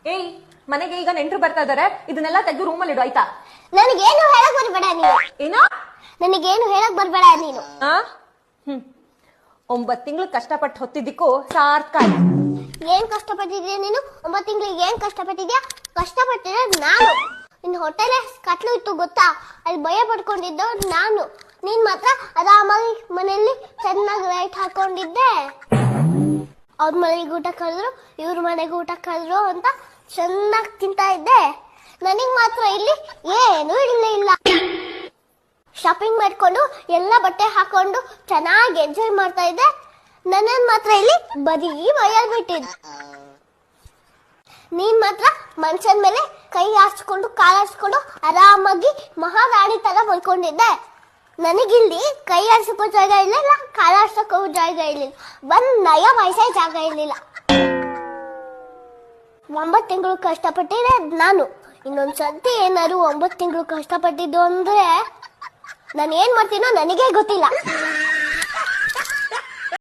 ಏಯ್, ಮನೆಗೆ ಈಗ ನೆಂಟ್ರು ಬರ್ತಾ ಇದಾರೆ, ಇದನ್ನೆಲ್ಲ ತೆಗೆದು ರೂಮಲ್ಲಿ ಇಡು ಆಯ್ತಾ? ನನಗೇನು ಹೇಳಕ್ ಬರ್ಬೇಡ ನೀನು. ಏನೋ ನನಗೇನು ಹೇಳಕ್ ಬರ್ಬೇಡ ನೀನು. 9 ತಿಂಗಳು ಕಷ್ಟಪಟ್ಟು ಹೊತ್ತಿದ್ದಕ್ಕೂ ಸಾರ್ಥಕ ಆಯ್ತು. ಏನ್ ಕಷ್ಟಪಟ್ಟಿದ್ಯಾ ನೀನು? 9 ತಿಂಗಳಿಗೆ ಏನ್ ಕಷ್ಟಪಟ್ಟಿದ್ಯಾ? ಕಷ್ಟಪಟ್ಟಿದ್ರೆ ನಾನು. ನಿನ್ ಹೊಟ್ಟೆಲೆ ಕಟ್ಲು ಇತ್ತು ಗೊತ್ತಾ? ಅಲ್ಲಿ ಭಯ ಪಡ್ಕೊಂಡಿದ್ದ ನಾನು. ನೀನ್ ಮಾತ್ರ ಆರಾಮಾಗಿ ಮನೆಯಲ್ಲಿ ಚೆನ್ನಾಗಿ ಲೈಟ್ ಹಾಕೊಂಡಿದ್ದೆ. ಅವ್ರ ಮನೆಗೆ ಊಟ ಕರೆದ್ರು, ಇವ್ರ ಮನೆಗೆ ಊಟ ಕರೆದ್ರು ಅಂತ ಚೆನ್ನಾಗಿ ತಿಂತಾ ಇದ್ದೆ. ನನಗ್ ಮಾತ್ರ ಇಲ್ಲಿ ಏನು ಇಲ್ಲ. ಶಾಪಿಂಗ್ ಮಾಡ್ಕೊಂಡು ಎಲ್ಲ ಬಟ್ಟೆ ಹಾಕೊಂಡು ಚೆನ್ನಾಗಿ ಎಂಜಾಯ್ ಮಾಡ್ತಾ ಇದ್ದೆ. ನನ್ನನ್ ಮಾತ್ರ ಇಲ್ಲಿ ಬರೀ ಬಯಲ್ ಬಿಟ್ಟಿದ್ದೆ. ನೀನ್ ಮಾತ್ರ ಮನ್ಸನ್ ಮೇಲೆ ಕೈ ಹಾಸ್ಕೊಂಡು ಕಾಲ್ ಹಾಸ್ಕೊಂಡು ಆರಾಮಾಗಿ ಮಹಾರಾಣಿ ತರ ಮಲ್ಕೊಂಡಿದ್ದೆ. ನನಗಿಲ್ಲಿ ಕೈ ಆಡ್ಸಕ್ಕೂ ಜಾಗ ಇರ್ಲಿಲ್ಲ, ಕಾಲ ಆಡ್ಸಕ್ಕೂ ಜಾಗ ಇರ್ಲಿಲ್ಲ, ಬಂದ್ ನಯ ವಯಸ್ಸೇ ಜಾಗ ಇರ್ಲಿಲ್ಲ. 9 ತಿಂಗಳು ಕಷ್ಟಪಟ್ಟಿದೆ ನಾನು. ಇನ್ನೊಂದ್ಸತಿ ಏನಾದ್ರು 9 ತಿಂಗಳು ಕಷ್ಟಪಟ್ಟಿದ್ದು ಅಂದ್ರೆ ನಾನು ಏನ್ ಮಾಡ್ತೀನೋ ನನಗೇ ಗೊತ್ತಿಲ್ಲ.